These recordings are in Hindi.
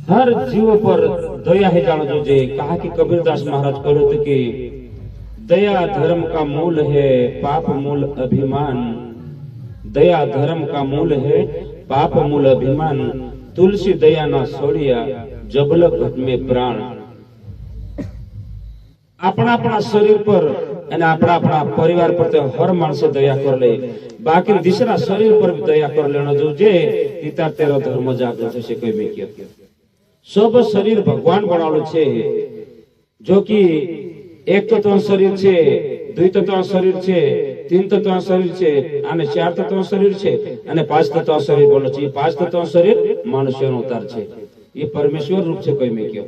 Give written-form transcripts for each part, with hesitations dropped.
हर जीव पर दया है जानो जोजे। कहा कि कबीरदास महाराज कहते थे कि दया धर्म का मूल है, पाप मूल अभिमान। दया धर्म का मूल है, पाप मूल अभिमान। तुलसी दया ना छोड़िया, जबलक घट में प्राण। अपना अपना शरीर पर અને આપણા આપણા પરિવાર પર તો હર માણસે દયા કર લે, બાકી દીસરા શરીર પર भी દયા कर लेना जो जे तीता तेरो धर्म जागृत થશે। કોઈ મે કે सब शरीर भगवान बनावलो છે, जो कि एक तत्व शरीर છે, द्वि तत्व शरीर છે, तीन तत्व शरीर છે, અને ચાર તત્વ શરીર છે, અને પાંચ તત્વ શરીર બોલો છે। પાંચ તત્વ શરીર મનુષ્યનો અવતાર છે, એ પરમેશ્વર રૂપ છે। કોઈ મે કે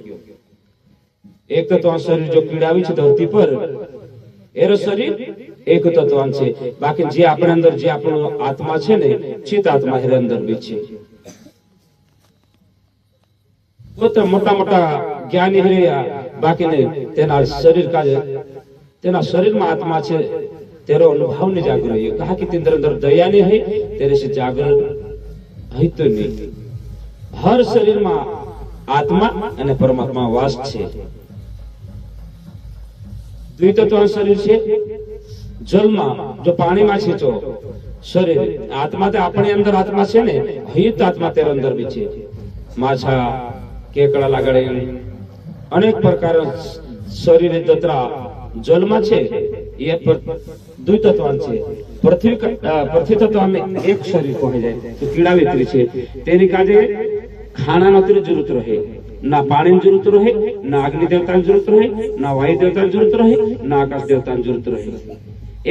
एक तत्व शरीर जो पीड़ावी છે ધરતી પર, એરો શરીર એક તત્વાન છે। બાકી જે આપણા અંદર જે આપણો આત્મા છે ને, ચિત આત્મા એર અંદર બી છે। તો મોટા મોટા જ્ઞાની હરિયા બાકી ને તેના શરીર કા તેના શરીરમાં આત્મા છે, તેરો અનુભવ ને જાગૃત है। कहा कि तेरे अंदर दया नहीं है, तेरे से जागृत है तो नहीं। हर शरीर में आत्मा અને પરમાત્મા વાસ છે। द्वितत्व शरीर છે, જલમાં જો પાણીમાં છે તો શરીર આત્મા તો આપણી અંદર આત્મા છે ને, હિત આત્મા તેર અંદર બી છે। માછા કેકડા લાગડે અનેક પ્રકાર શરીર દત્રા જલમાં છે, એ દ્વિતત્વાન છે। પૃથ્વી તત્વમાં એક શરીર કહે જાય તો કીડાવેતરી છે, તેની કાજે ખાનાનો તેની જરૂરત રહે, ना पानी जरूरत रहे, ना अग्नि देवता जरूरत रहे, ना वायु देवता जरूरत रहे, ना आकाश देवता जरूरत रहे।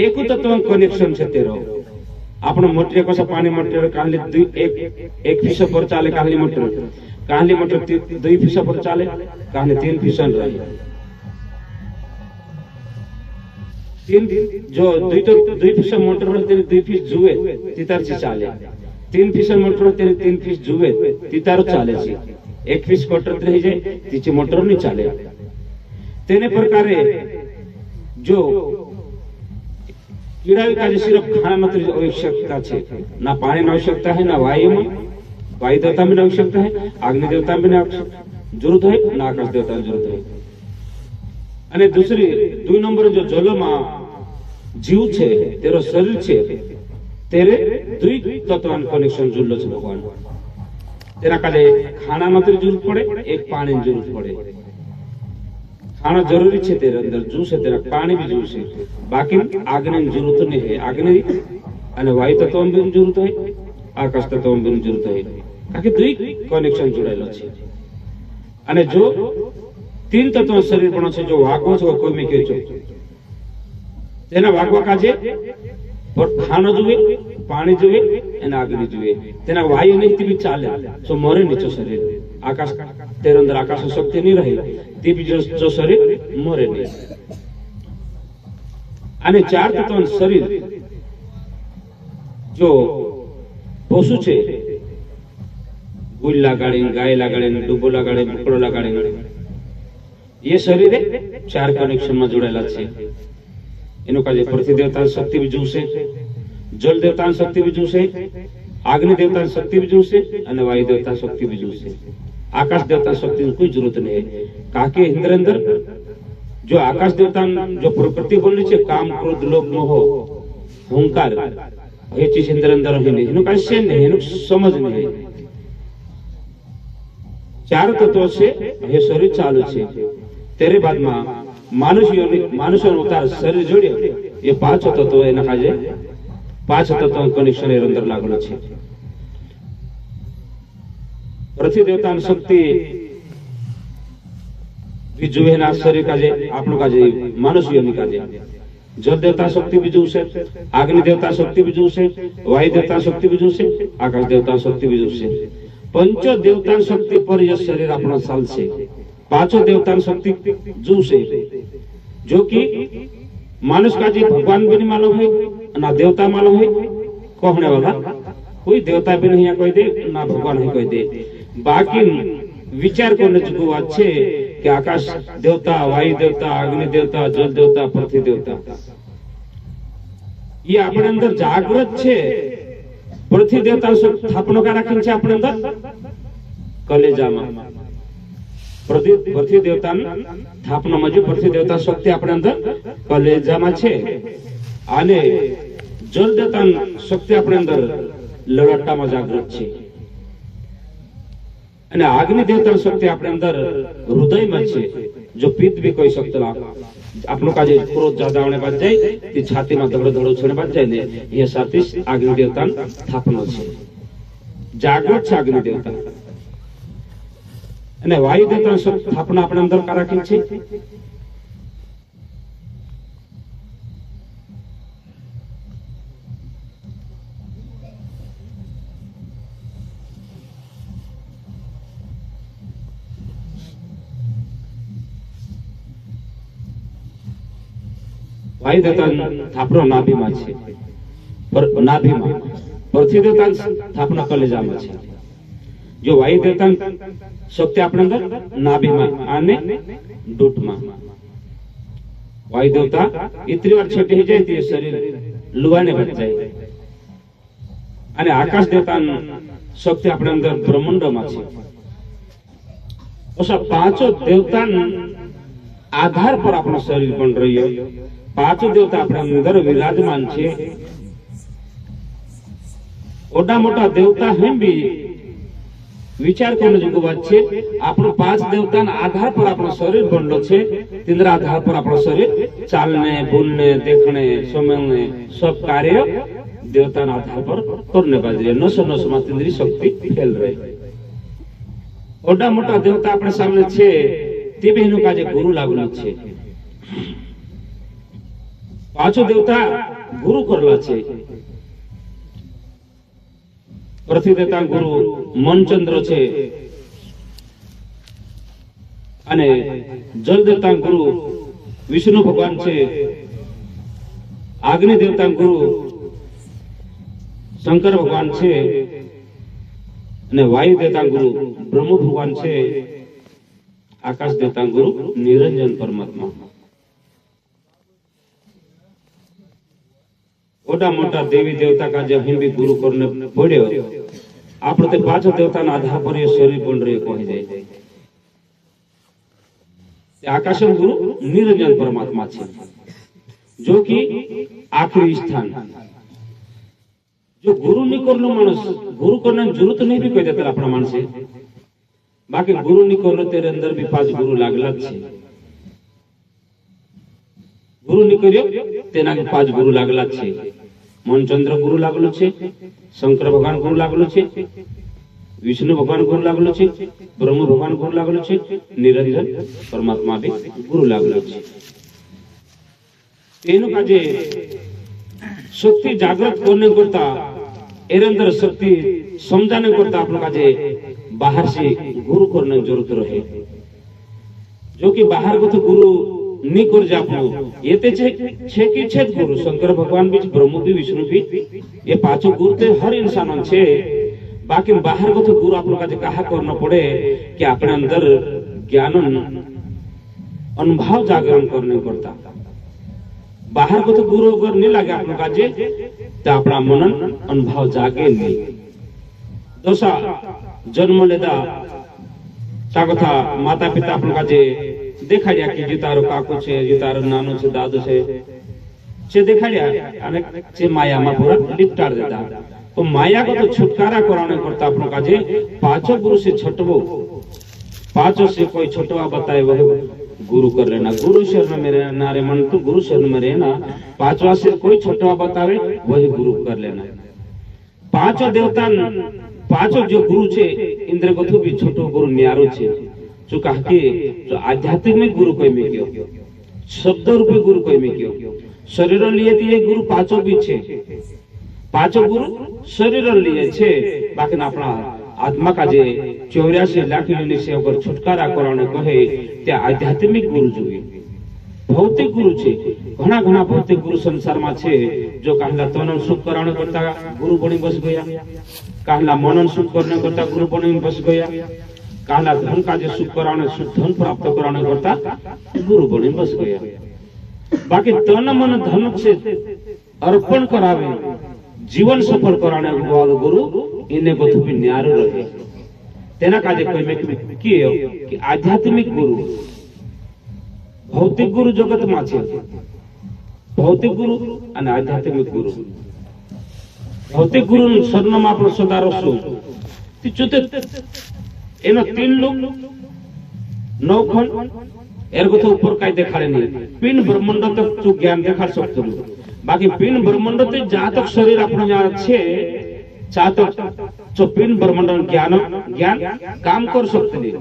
एक तत्व कनेक्शन છે તેરો। આપણો મોટર કसा પાણી મોટર કાલી એક ફીસો પર ચાલે, કાલી મોટર दुई फीसा पर चाले, काली तीन फीसन रहे। तीन जो दुई फीसा मोटर रहते दुई फीस जुए तीतार से चाले, तीन फीसा मोटर रहते तीन फीस जुए तीतार चाले छे। एक फीस कटरत रही जाए तीचे मोटर नहीं चाले। तेने प्रकारे जो कीड़ा का सिर्फ खाना मात्र आवश्यकता है, ना पानी की आवश्यकता है, ना वायु में वायु देवता में आवश्यकता है, अग्नि देवता में जरूरत है, ना आकाश देवता में जरूरत है। અને दूसरी दुई नंबर जो जल में जीव છે તેરો શરીર છે, तेरे दुई तत्व कनेक्शन जुड़लो છે भगवान। तेरा काले खाना मात्र जरूरत पड़े, एक पानी जरूरत पड़े। खाना जरूरी है तेरे अंदर, जूस है तेरा, पानी भी जूस है, बाकी आग्नि जरूरत नहीं है। आग्नि અને વાયુ તત્વ में जरूरत है, आकाश तत्व में जरूरत है, કારણ दुई कनेक्शन जुड़ेलो છે। અને जो तीन तत्व शरीर बनो છે, जो वागવો છે कोई में કહે છે તેના વાગવા કાજે ખાનો जुए, पानी जुए અને अग्नि जुए। तेना वायु नहीं भी चाले तो मरे नीचो शरीर। आकाश तेरे अंदर आकाश शक्ति नहीं रहे, ते भी जो शरीर मरे नहीं। અને चार तत्व शरीर जो पशु છે, गुल लगाड़े, गाय लगाड़े, डूबो लगाड़े, मुकड़ो लगाड़े, ये शरीर चार कनेक्शन में जोड़ेला છે। એનો કાજે પૃથ્વી દેવતા શક્તિ भी जूसे, जल देवता शक्ति भी जूसे, अग्नि देवता शक्ति भी जूसे, અને वायु देवता शक्ति भी जूसे। आकाश देवता शक्ति की कोई जरूरत नहीं है, काके इंद्र अंदर जो आकाश देवता जो प्रकृति बोल रही है, काम क्रोध लोभ मोह अहंकार, ये चीज इंद्र अंदर नहीं, इनो काई से नहीं, इनो समझ नहीं। चार तत्व से ये शरीर चालू છે। तेरे बाद में मानुष्य अवतार शरीर जोड़े, ये पांच तत्व एना काजे पांच तत्व कनेक्शन एर अंदर लागलो છે। पृथ्वी देवता शक्ति भी जुए ना शरीर काजे, आपनो काजे मनुष्य काजे। जल देवता शक्ति भी जूसे, अग्नि देवता शक्ति भी जूसे, वायु देवता शक्ति भी जूसे, आकाश देवता शक्ति भी जूसे। पंचो देवता शक्ति पर यह शरीर अपना साल से पांचों देवता शक्ति जूसे, जो कि मानुष का जी भगवान भी नहीं मालूम है, ना देवता मालूम है। कहने वाला कोई देवता भी नहीं है कोई दे, ना भगवान है कोई दे। बाकी विचार करने जो अच्छे कि आकाश देवता, वायु देवता, अग्नि देवता, जल देवता, पृथ्वी देवता, ये अपने अंदर जागृत है। पृथ्वी देवता स्थापना का राखी है अपने अंदर कलेजा में, પૃથ્વી દેવતાની સ્થાપનામાં જે પૃથ્વી દેવતા શક્તિ આપણા અંદર કલેજામાં છે અને જળ દેવતાની શક્તિ આપણા અંદર લડટ્ટામાં જાગૃત છે અને અગ્નિ દેવતાની શક્તિ આપણા અંદર હૃદયમાં છે। જો પિત્ત भी कोई शक्ति આપણો કાજે ક્રોધ જ્યાદા આવને બાદ જાય તે છાતીમાં ધડો ધડો છોડે બાદ જાય ને એ સાથે અગ્નિ દેવતાની સ્થાપના છે। જાગૃત છે અગ્નિ દેવતા અને વાયુ દેવતાની સ્થાપના આપણા અંદર રાખી છે। वायु देवता स्थापना नाभीમાં છે નાભીમાં પૃથ્વી દેવતા સ્થાપના કલેજામાં છે। જો વાયુ દેવતા શક્તિ આપણા અંદર નાભીમાં અને દૂધમાં વાયુ દેવતા એટલી વાર છેટી જાય તે શરીર લુવાને બની જાય અને આકાશ દેવતાની શક્તિ આપણા અંદર બ્રહ્માંડમાં છે। ઓસા પાંચો દેવતાના આધાર પર આપણું શરીર બન રહ્યું। पांचों देवता अपने अंदर विराजमान छे। ओडा मोटा देवता हम भी विचार करने जोग बात छे। आपनो पांच देवता आधार पर अपनो शरीर बनलो छे। तीन आधार पर अपनो शरीर चालने बोलने देखने समझने सब कार्य देवता आधार पर करने बाजरे नस नस में तीन शक्ति फैल रही। ओडा मोटा देवता अपने सामने छे ते बहनों का जे गुरु लागलो छे। पांचों देवता गुरु करला छे। पृथ्वी देवता गुरु मनचंद्र छे अने जल देवता गुरु विष्णु भगवान छे। अग्नि देवता गुरु शंकर भगवान छे अने वायु देवता गुरु ब्रह्म भगवान छे। आकाश देवता गुरु निरंजन परमात्मा। ओडा मोटा देवी देवता का जब हम भी गुरु करने पड़े आप पांच देवता आधार पर ये शरीर बन रहे कहे जाए। आकाश गुरु निरंजन परमात्मा छे जो कि आखिरी स्थान। जो गुरु नहीं करलो मानस गुरु करने जरूरत नहीं भी कह देता अपना मानसे बाकी गुरु नहीं करलो तेरे अंदर भी पांच गुरु लागला छे। गुरु नहीं कर्यो तेना पांच गुरु लागला छे। मनचंद्र गुरु लागलो छे। शंकर भगवान गुरु लागलो छे। विष्णु भगवान गुरु लागलो छे। ब्रह्म भगवान गुरु लागलो छे। निरंजन परमात्मा भी गुरु लागलो छे। एनु काजे शक्ति जागृत करने करता एरे अंदर शक्ति समझाने करता आपन काजे बाहर से गुरु करने जरूरत रहे। जो कि बाहर को तो गुरु नहीं कर जापो ये ते छे कि छे गुरु शंकर भगवान भी ब्रह्म भी विष्णु भी ये पांचों गुरु ते हर इंसान छे। बाकी बाहर को तो गुरु आप लोग का कहा करना पड़े कि अपने अंदर ज्ञान अनुभव जागरण करने पड़ता। बाहर को तो गुरु अगर नहीं लगे आप लोग का तो अपना मनन अनुभव जागे नहीं। दोसा जन्म लेदा था माता पिता आप लोग का देखाड्या कि जे तारो काको छे जे तारो नानो छे दादो छे देखाड्या अने जे माया में पूरा लिपटाड़ देता। तो माया को तो छुटकारा कराने करता आपनो काजे पांचों गुरु से छटवो। पांचों से कोई छटवा बताए वह गुरु कर लेना। गुरु शरण में रहना रे मन तो गुरु शरण में रहना। पांचवा से कोई छटवा बतावे वही गुरु कर लेना। पांचों देवता पांचों जो गुरु छे इंद्र को भी छोटो गुरु न्यारो छे। जो कहा कि जो आध्यात्मिक गुरु कोई में क्यों शब्द रूपी गुरु कोई में क्यों शरीर लिए ये गुरु पांचों भी छे। पांचों गुरु शरीर लिए छे बाकी अपना आत्मा का जे 84 लाख योनि से अगर छुटकारा कराने कहे त्या आध्यात्मिक गुरु जोईए। भौतिक गुरु छे घना घना भौतिक गुरु संसार में छे। जो कहला तन सुख कराने करता गुरु बनी बस गया। कहला मनन सुख करने करता गुरु बनी बस गया। कहला धन का जो सुख कराने धन प्राप्त कराने करता गुरु बनी बस गया। बाकी तन मन धन से अर्पण करावे जीवन सफल कराने वाला गुरु इन्हें को भी न्यारो रहे। तेना काजे कोई में कियो कि आध्यात्मिक गुरु भौतिक गुरु जगत में छे भौतिक गुरु અને આધ્યાત્મિક ગુરુ ભૌતિક ગુરુ સ્વર્ણમાં આપણો સદારો શું એનો 3 લોક 9 ખંડ એરગો તો ઉપર કાઈ દેખાડે નહીં પિન બ્રહ્માંડ તક તું જ્ઞાન દેખાડ શકતો બાકી પિન બ્રહ્માંડ તે જ્યાં તક શરીર આપણો જ્યાં છે चाहतो जो पिंड ब्रह्मांड ज्ञान काम कर सकते नहीं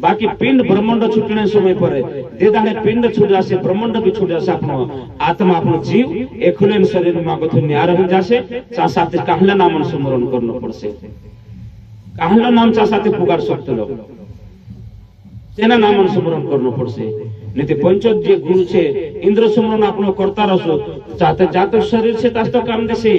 बाकी पिंड ब्रह्मांड छूटने समय पर देदाने पिंड छूट जासे ब्रह्मांड भी छूट जासे अपनो आत्मा अपनो जीव एकलेन शरीर में आगो तो न्यार हो जासे चा साथे काहला नाम स्मरण करनो पड़से काहला नाम चा साथे पुकार सकते लो तेना नाम स्मरण करनो पड़से नहीं तो पंचोत जे गुरु छे इंद्र स्मरण अपनो करता रहो चाहते जातक शरीर से तास तो काम देसे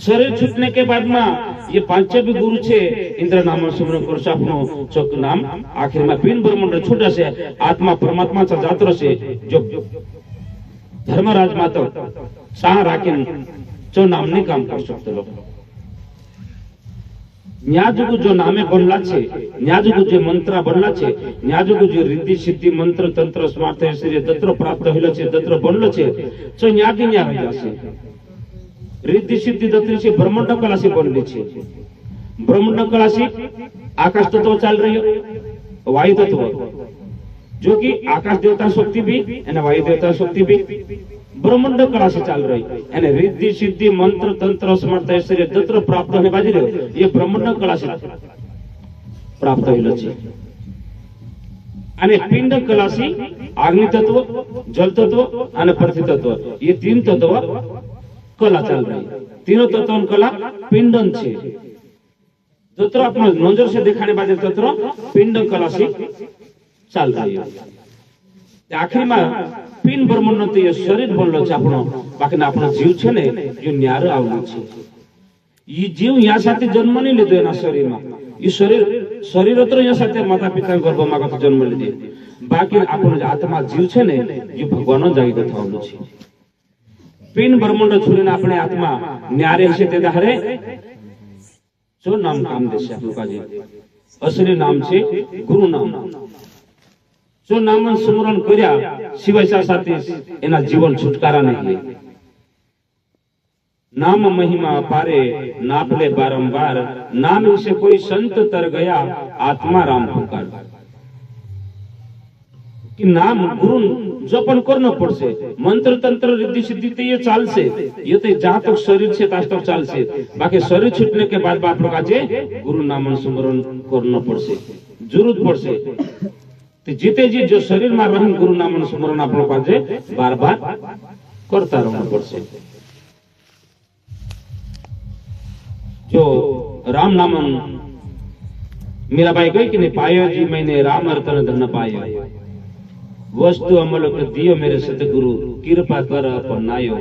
शरीर छूटने के बाद में ये पांच भी गुरु छे इंद्र नाम स्मरण कर अपनो चोक नाम आखिर में पिंड ब्रह्मांड छूटा से आत्मा परमात्मा सा जात रहे जो धर्मराज माता साह राखीन जो नाम नहीं काम कर सकते लोग न्याजुगु जो नामे बनला छे न्याजुगु जो मंत्र बनला छे न्याजुगु जो रिद्धि सिद्धि मंत्र तंत्र स्मार्थ ऐश्वर्य दत्र प्राप्त होलो छे दत्र बनलो छे तो न्यागी न्या हो जासे रिद्धि सिद्धि दत्री से ब्रह्मांड कलासी बनली छे ब्रह्मांड कलासी आकाश तत्व चल रही है वायु तत्व जो कि आकाश देवता शक्ति भी एने वायु देवता शक्ति भी ब्रह्मांड कलासी चल रही एने रिद्धि सिद्धि मंत्र तंत्र समर्थ ऐश्वर्य दत्र प्राप्त होने बाजी रहे ये ब्रह्मांड कलासी प्राप्त होइलो छे अने पिंड कलासी अग्नि तत्व जल तत्व अने पृथ्वी तत्व ये 3 तत्व कला चल रही तीनों तत्व कला पिंडन छे तत्र अपना नजर से दिखाने बाजे तत्र पिंड कला से चल रही है आखिर में पिंड ब्रह्मांड तो ये शरीर बनलो छे आपनो बाकी ना आपनो जीव छे ने जो न्यारो आवलो छे ये जीव या साथे जन्म नहीं लेतो एना शरीर में ये शरीर तो या साथे माता पिता गर्भ में तो जन्म लीधे बाकी आपनो आत्मा जीव छे ने ये भगवान जागी थवानो छे पिन ब्रह्मांड छूने अपने आत्मा न्यारे से ते दाहरे जो नाम काम देशे आपलो काजे असली नाम छे गुरु नाम जो नाम स्मरण कर्या शिवाय साथे एना जीवन छुटकारा नहीं नाम महिमा पारे नापले बारंबार नाम से कोई संत तर गया आत्मा राम पुकार कि नाम गुरु जपन करनो पड़से मंत्र तंत्र रिद्धि सिद्धि ते ये चालसे ये तो जहां तक शरीर से तास तक चालसे बाकी शरीर छूटने के बाद बाप लोग आजे गुरु नाम स्मरण करनो पड़से जरूरत पड़से तो जीते जी जो शरीर में रहन गुरु नाम स्मरण आप लोग आजे बार बार करता रहना पड़से जो राम नाम मीराबाई गई कि नहीं पायो जी मैंने राम रतन धन पायो वस्तु अमल कर दियो मेरे सतगुरु कृपा कर अपनायो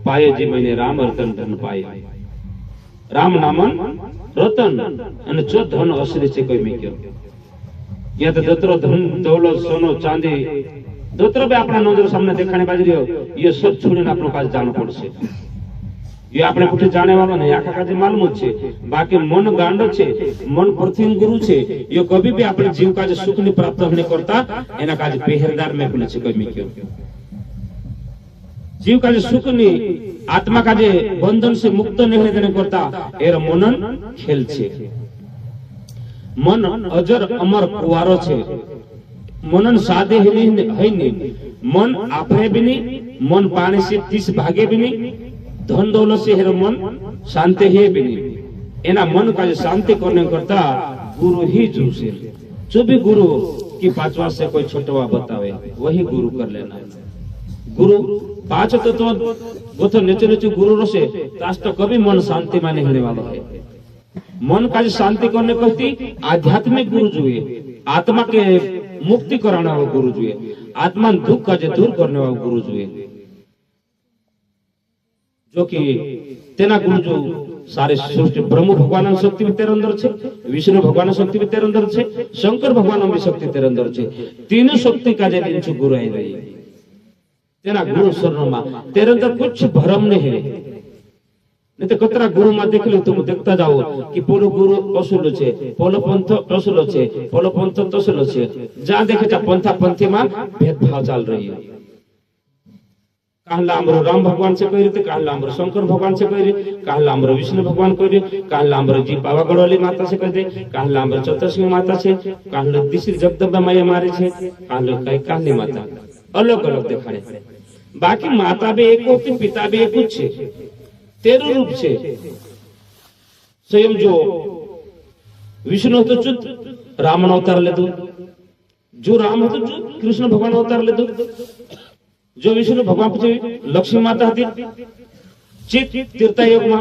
पायो जी मैंने राम रतन धन पायो राम नामन रतन અને જો ધન અસલી છે કોઈ મીક્યો या तो दत्रो धन दौलत सोनो चांदी दत्रो भी अपना नजर सामने देखाने बाजी रह्यो ये सब छोड़ीने आपनो पास जानो पड़से ये आपने कुछ जाने वाला नहीं आखा काजे मालूम छे बाकी मन गांडो छे मन प्रथम गुरु छे ये कभी भी अपने जीव काजे सुख नि प्राप्त नहीं करता एना काजे पेहरेदार में बोले छे कोई मीक्यो जीव काजे सुख नि आत्मा काजे बंधन से मुक्त नहीं देने करता एरो मनन खेल छे मन अजर अमर कुवारो छे मनन सादे है नहीं मन आपरे भी नहीं मन पानी से 30 भागे भी नहीं धन दौलत से हेरो मन शांति है भी नहीं एना मन का शांति करने करता गुरु ही जो से जो भी गुरु की पांचवा से कोई छोटवा बतावे वही गुरु कर लेना गुरु पांच तत्व वो तो नीचे नीचे गुरु रसे तास तो कभी मन शांति में नहीं होने वाला है मन का शांति करने कहती आध्यात्मिक गुरु जुए आत्मा के मुक्ति कराने वाला गुरु जुए आत्मा दुख का दूर करने वाला गुरु जुए जो कि तेना गुरु जो सारे सृष्टि ब्रह्म भगवान शक्ति भी तेरे अंदर छे विष्णु भगवान शक्ति भी तेरे अंदर छे शंकर भगवान भी शक्ति तेरे अंदर छे तीनों शक्ति का जे नीचे गुरु आई रही तेना गुरु शरण में तेरे अंदर कुछ भरम नहीं है नहीं तो कतरा गुरु में देख लो, तुम देखता जाओ कि पोलो गुरु असुलो छे, पोलो पंथ असुलो छे, पोलो पंथ तसुलो छे। जहां देखे पंथा पंथी में भेदभाव चाल रही है। कहला हमरो राम भगवान से कह रहे, कहला हमरो शंकर भगवान से कह रहे, कहला हमरो विष्णु भगवान कह रहे, कहला हमरो जी पावागढ़ वाली माता से कह दे, कहला हमरो चतुर्सिंह माता से, कहला दिसरी जगदम्बा मैया मारे छे, कहला कई काली माता अलग अलग देखाड़े। बाकी माता भी एक होती, पिता भी एक छे, तेरु रूप छे। स्वयं जो विष्णु तो चुत राम अवतार ले दो, जो राम हो तो कृष्ण भगवान अवतार ले दो, जो विष्णु भगवान પછી લક્ષ્મી માતા હતી, ચિત તીર્થયુગમાં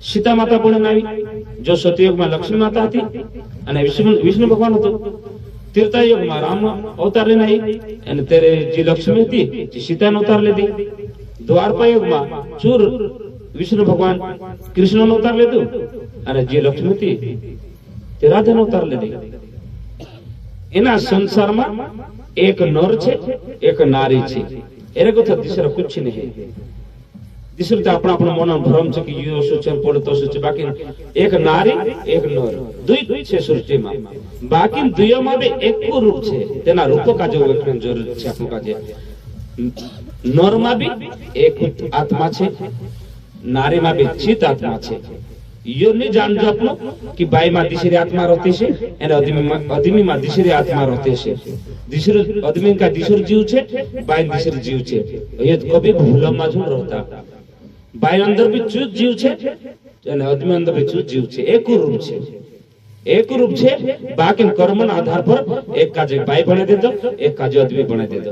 સીતા માતા પણ આવી, જો સતયુગમાં લક્ષ્મી માતા હતી અને વિષ્ણુ ભગવાન હતો, તીર્થયુગમાં રામ અવતાર લઈને આવી અને ત્યારે જે લક્ષ્મી હતી જે સીતાનો અવતાર લીધી, દ્વાપરયુગમાં ચૂર વિષ્ણુ ભગવાન કૃષ્ણનો અવતાર લીધો અને જે લક્ષ્મી હતી તે રાધાનો અવતાર લીધી। એના સંસારમાં एक नर छे, एक नारी छे, एरे को दिसरा कुछ नहीं। दिसर तो अपना अपना मन भ्रम छे कि यो सोचे पड़े तो सोचे, बाकी एक नारी एक नर दुई छे सृष्टि में, बाकी दुयो में भी एक को रूप छे, तेना रूप का जो व्याख्यान जरूरत छे आपको काजे। नर में भी एक आत्मा छे, नारी में भी चित आत्मा छे। यो नहीं जान जो अपनो कि बाई में दिसरी आत्मा रहती है एने अदमी में दिसरी आत्मा रहती है। दिसर अदमी का दिसर जीव छे, बाई दिसरी जीव छे। ये कभी भूल में जो रहता, बाई अंदर भी चूत जीव छे एने अदमी अंदर भी चूत जीव छे। एक रूप छे, एक रूप छे, बाकी कर्म ना आधार पर एक काजे बाई बने दे दो, एक काजे अदमी बने दे दो।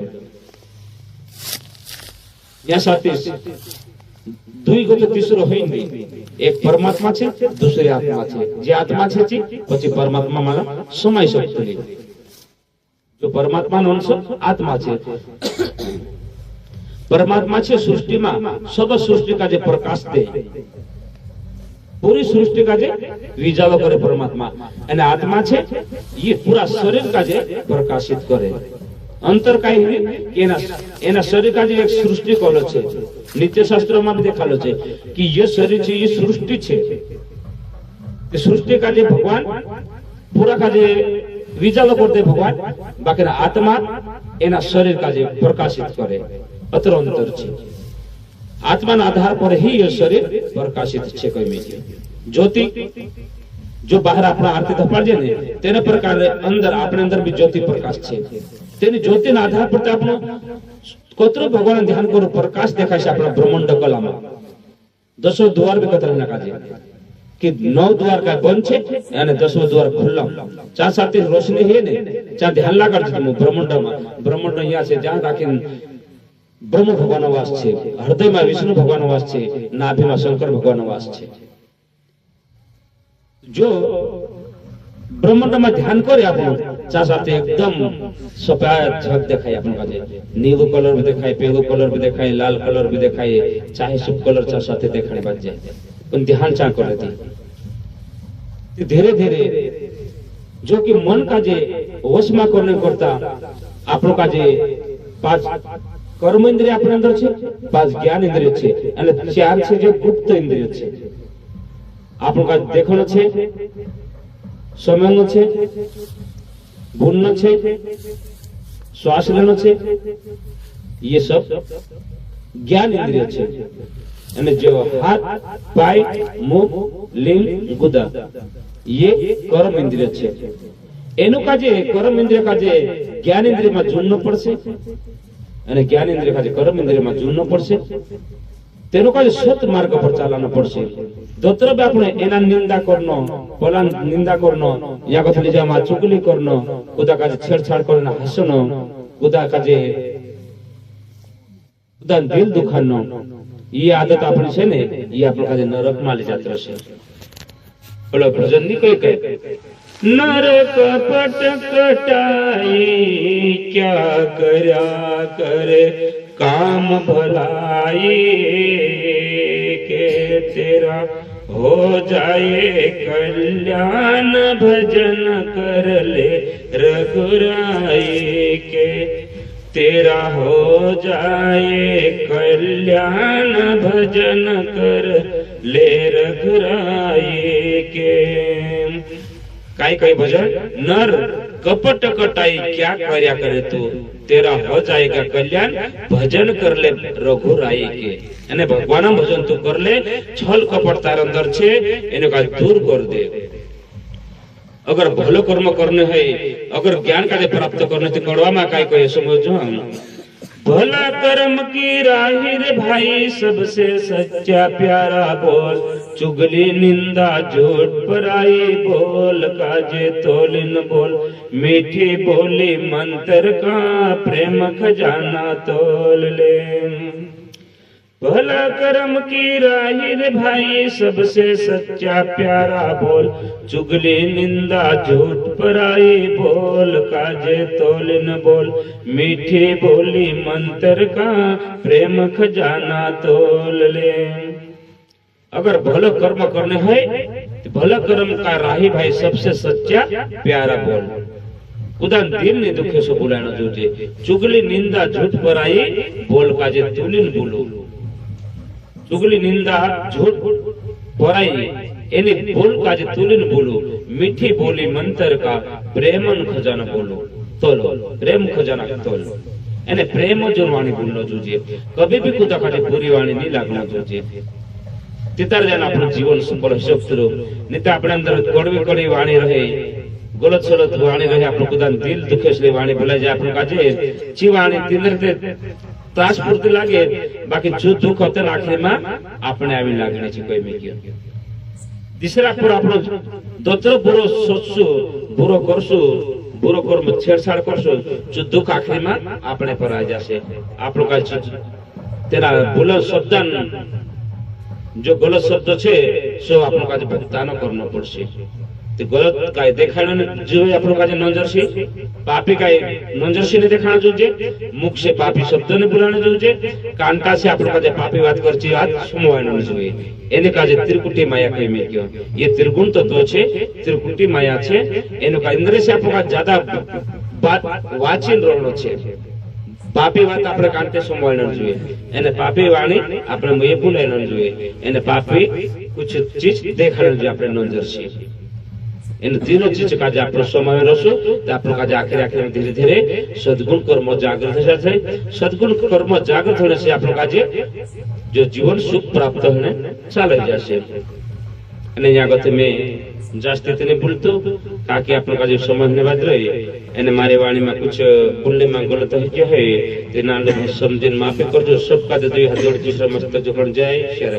या साथी दुई को तो तीसरो है नहीं, एक परमात्मा छे, दूसरी आत्मा छे। जे आत्मा छे પછી પરમાત્મા માં સમાઈ શકતો નથી। जो परमात्मा નો અંશ आत्मा छे, परमात्मा छे सृष्टि में सब सृष्टि का जे प्रकाश दे, पूरी सृष्टि का जे विजालो करे परमात्मा, અને आत्मा छे ये पूरा शरीर का जे प्रकाशित करे। अंतर कई है कि एना शरीर का जो एक सृष्टि कलो छे, नित्य शास्त्रों में भी देखालो छे कि ये शरीर छे, ये सृष्टि छे। सृष्टि का जो भगवान पूरा का जो विजालो कर दे भगवान, बाकी आत्मा एना शरीर का जो प्रकाशित करे। अतर अंतर छे, आत्मा ना आधार पर ही ये शरीर प्रकाशित छे। कोई में ज्योति जो बाहर अपना आरती धपाड़ जे ने तेने प्रकार अंदर अपने अंदर भी ज्योति प्रकाश छे। तेनी ज्योति ना आधार पर आपनो कोतरो भगवान ध्यान करो प्रकाश देखाय अपना ब्रह्मांड कला में। 10 द्वार भी कतरा ना काजे कि 9 द्वार का बंद छे અને 10 द्वार खुल्ला, चा साथे रोशनी है ने चा ध्यान ला करજો તમે ब्रह्मांड में। ब्रह्मांड અહીંયા છે જ્યાં રાખીને ब्रह्म भगवान वास छे, हृदय में विष्णु भगवान वास छे, नाभि में शंकर भगवान वास छे। जो ब्रह्मांड में ध्यान करे आपनो चा साथे एकदम सफेद झक देखाय आपन काजे, नीलो कलर भी देखाय, पीलो कलर भी देखाय, लाल कलर भी देखाय, चाहे सब कलर चा साथे देखाणे बात जाए। पण ध्यान चा करे थी धीरे धीरे जो कि मन का जे वश में करने करता आपनो का जे 5 कर्म इंद्रिय अपने अंदर छे, 5 ज्ञान इंद्रिय छे અને 4 છે જે ગુપ્ત इंद्रिय छे। આપણો કા દેખણો છે, સમયનો છે, ગુણનો છે, શ્વાસ લેનો છે, ये सब ज्ञान इंद्रिय छे। અને जो हाथ पाय मुख लिंग गुदा ये कर्म इंद्रिय छे। एनु का जे कर्म इंद्रिय का जे ज्ञान इंद्रिय में जुड़नो पड़से અને જ્ઞાન ઇન્દ્રિય કાજે કર્મ ઇન્દ્રિય માં જોડનો પડશે, તેનો કાજે સત માર્ગ પર ચાલવાનો પડશે। દોતરબ આપણે એના નિંદા કરનો, પોલા નિંદા કરનો, યા કથલી જામાં ચુગલી કરનો, કુદા કાજે છેડછાડ કરનો, હસનો, કુદા કાજે કુદા દિલ દુખાનો, ये आदत आपणी छे ने ये आपणे काजे नरक में लई जात रहेशे। बोलो भजन नी कोई कहे नरक पटकटाई क्या करया करे काम भलाई के तेरा हो जाए कल्याण भजन कर ले रघुराई के तेरा हो जाए कल्याण भजन कर ले रघुराई के। काई काई भजन नर कपट कटाई क्या कर्या करे तू, तेरा हो जाएगा कल्याण भजन कर ले रघुराई के। એને ભગવાનનું ભજન તું કર લે, છલ કપટ તાર અંદર છે એને કાઈ દૂર કર દે। अगर भलो कर्म करने है, अगर ज्ञान का प्राप्त करने तो कड़वा में काई कहे समझो हम। भला कर्म की राही रे भाई सबसे सच्चा प्यारा बोल, चुगली निंदा झूठ पराई बोल, काजे तोलिन बोल मीठी बोली मंत्र का प्रेम खजाना तोल ले। भला कर्म की राही रे भाई सबसे सच्चा प्यारा बोल, चुगली निंदा झूठ पराई बोल, काजे तोलिन बोल मीठी बोली मंत्र का प्रेम खजाना तोल ले। अगर भलो कर्म करने है तो भला कर्म का राही भाई सबसे सच्चा प्यारा बोल, उदान दिल ने दुखे से बुलाना जोजे, चुगली निंदा झूठ पराई बोल, काजे तोलिन बोलो। चुगली निंदा झूठ पराई एनी बोल काजे तुलिन बोलो, मीठी बोली मंत्र का प्रेमन खजाना बोलो तोलो, प्रेम खजाना तोलो। एने प्रेम जो वाणी बोलनो जोजे, कभी भी खुदा खाली बुरी वाणी नहीं लागना जोजे। तितार जान आपन जीवन सफल शकतरो, नहीं तो अपने अंदर कड़वी कड़वी वाणी रहे, गलत सलत वाणी रहे, आपन खुदा दिल दुखेसली वाणी बोला जाए, आपन काजे ची वाणी तिंदरते त्रास पूर्ति लागे, बाकी जो दुख होते ना आखिर में आपने आवी लागने ची कोई में किया। तीसरा पर आपनो दोतरो बुरो सोचसु, बुरो करसु, बुरो कर्म छेड़छाड़ करसु, जो दुख आखिर में आपने पर आ जासे। आप लोग का चीज तेरा बुलंद शब्दन जो गलत शब्द छे सो आप लोग का भुगतान करना पड़से। तो गलत काय देखाने जो आप लोग का नंजरसी पापी काय नंजरसी ने देखाना जोजे, मुख से पापी शब्द ने बोलाने जोजे, कांटा से आप लोग का पापी बात करची बात सुमवाना जोए। एने काजे त्रिकुटी माया कई में क्यों, ये त्रिगुण तत्व छे, त्रिकुटी माया छे, एनो का इंद्र से आप लोग का ज्यादा बात वाचिन रहनो छे। पापी बात आपने कांटे सुमवाना जोए, एने पापी वाणी आपने मुये बोलाना जोए, एने पापी कुछ चीज देखाना जोए आपने नंजरसी। इन तीनों चीज का आप समय रसो तो आप आखिर आखिर में धीरे धीरे सद्गुण कर्म जागृत हो जाते हैं। सद्गुण कर्म जागृत होने से आप जो जीवन सुख प्राप्त होने चाले जासे। यहाँ गति में जास्ती नहीं बोलतो ताकि आप जो समझने बाद रहे एने मारी वाणी में कुछ बोलने में गलत है तो समझे माफी कर जो सबका 2 हाथ जोड़ तीसरा मस्तक जो जाए शेयर